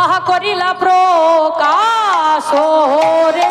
আহা করিলা প্রকাশ রে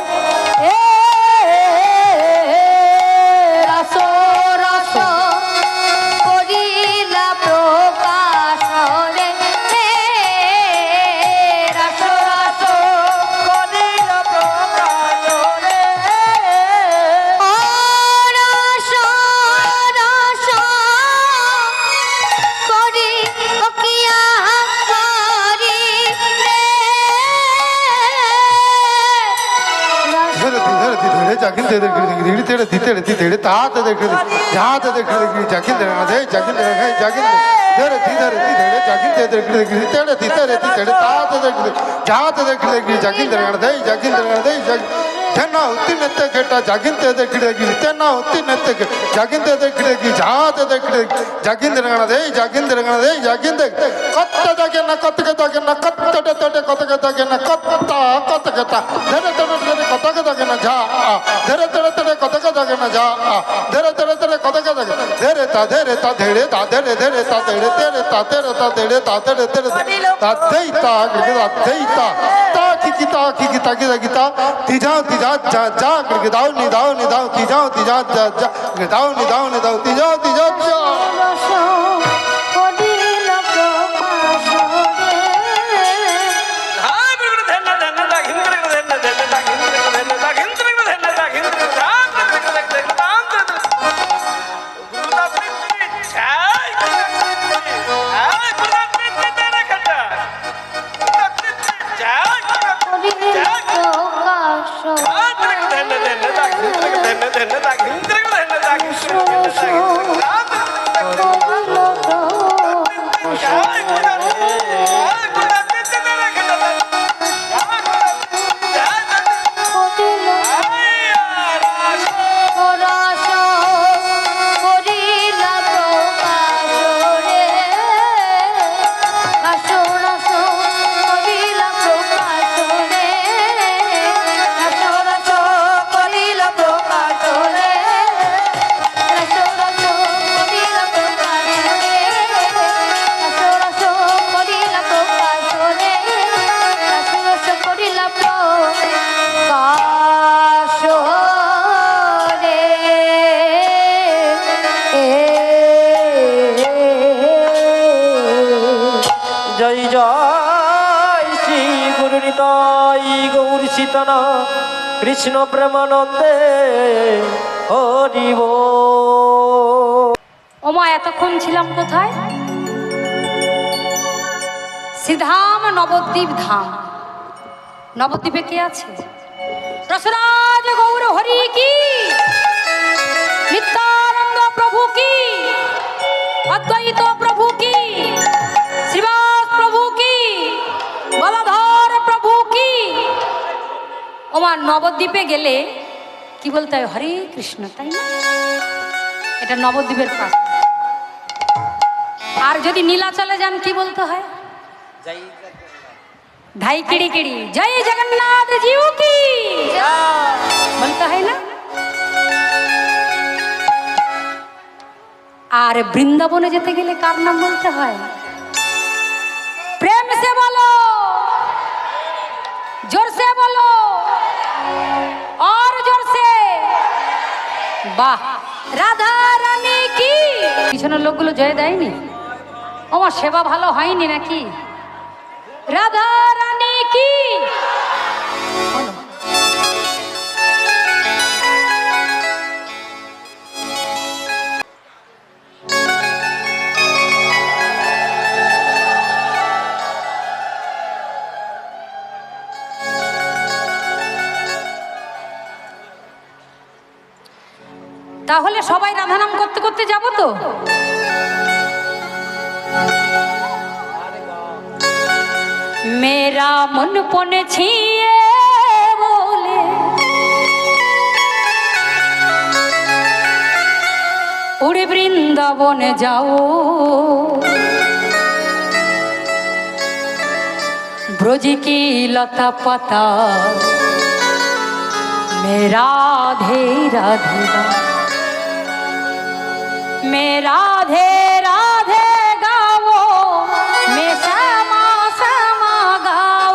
কৃষ্ণ প্রেমানন্দে হরিব। ওমা এতক্ষণ ছিলাম কোথায়? শ্রীধাম নবদ্বীপ ধাম। নবদ্বীপে কে আছে? রসরাজ গৌর হরি কি, নিত্যানন্দ প্রভু কি, অদ্বৈত প্রভু কি, শ্রীবাস প্রভু কি, বলধর প্রভু কি। ওমা নবদ্বীপে গেলে কি বলতে হয়? হরে কৃষ্ণ, তাই না? এটা নবদ্বীপের পাশ। আর যদি নীলাচলে যান কি বলতে হয়? ধাই কিড়ি কিড়ি জয় জগন্নাথ জিউ কি বলতে হয় না? আর বৃন্দাবনে যেতে গেলে কার নাম বলতে হয়? প্রেম সে বলো, जोर से बोलो और जोर से বাহ। রাধা রানী কি। পিছনের লোকগুলো জয় দেয়নি? আমার সেবা ভালো হয়নি নাকি? রাধা রানী কি। তাহলে সবাই রাধা নাম করতে করতে যাব তো? मेरा मन पन छिए बोले उड़े वृंदावन जाओ ब्रज की लता पता मेरा राधे राधे मेरा राधे राधे गाओ मैं श्यामा श्यामा गाओ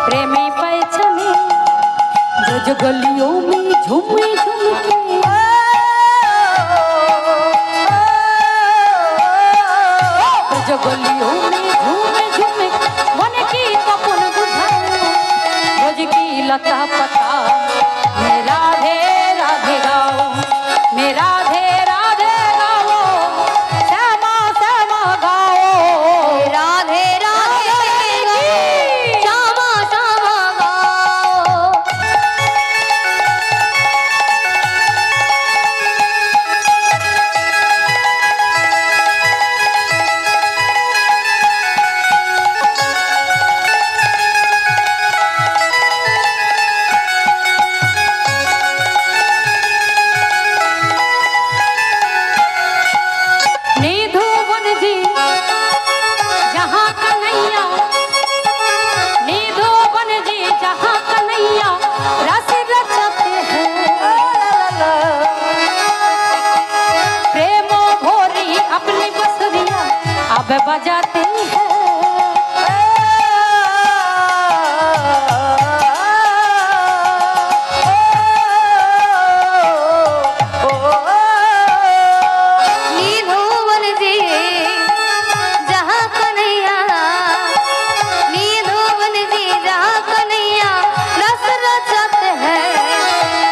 प्रेमी पैचने ब्रज गलियों में झूमे झूमके ब्रज गलियों में झूमे झूमे मन की तपन बुझाओ ब्रज की लता पता मैं राधे राधे गाओ मैं राधे राधे गाओ श्यामा श्यामा गाओ राधे राधे श्यामा श्यामा गाओ निधुवन जी जहाँ कन्हैया निधुवन जी जहाँ कन्हैया रस रचते हैं प्रेमो भोरी अपनी बसुरिया अब बजाते हैं निधुवन जी जहाँ कन्हैया निधुवन जी जहाँ कन्हैया रस रचाते हैं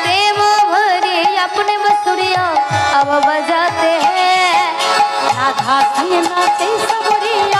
प्रेमो भरी अपने बसुरिया अब बजाते हैं राधा संग नाचे सबरिया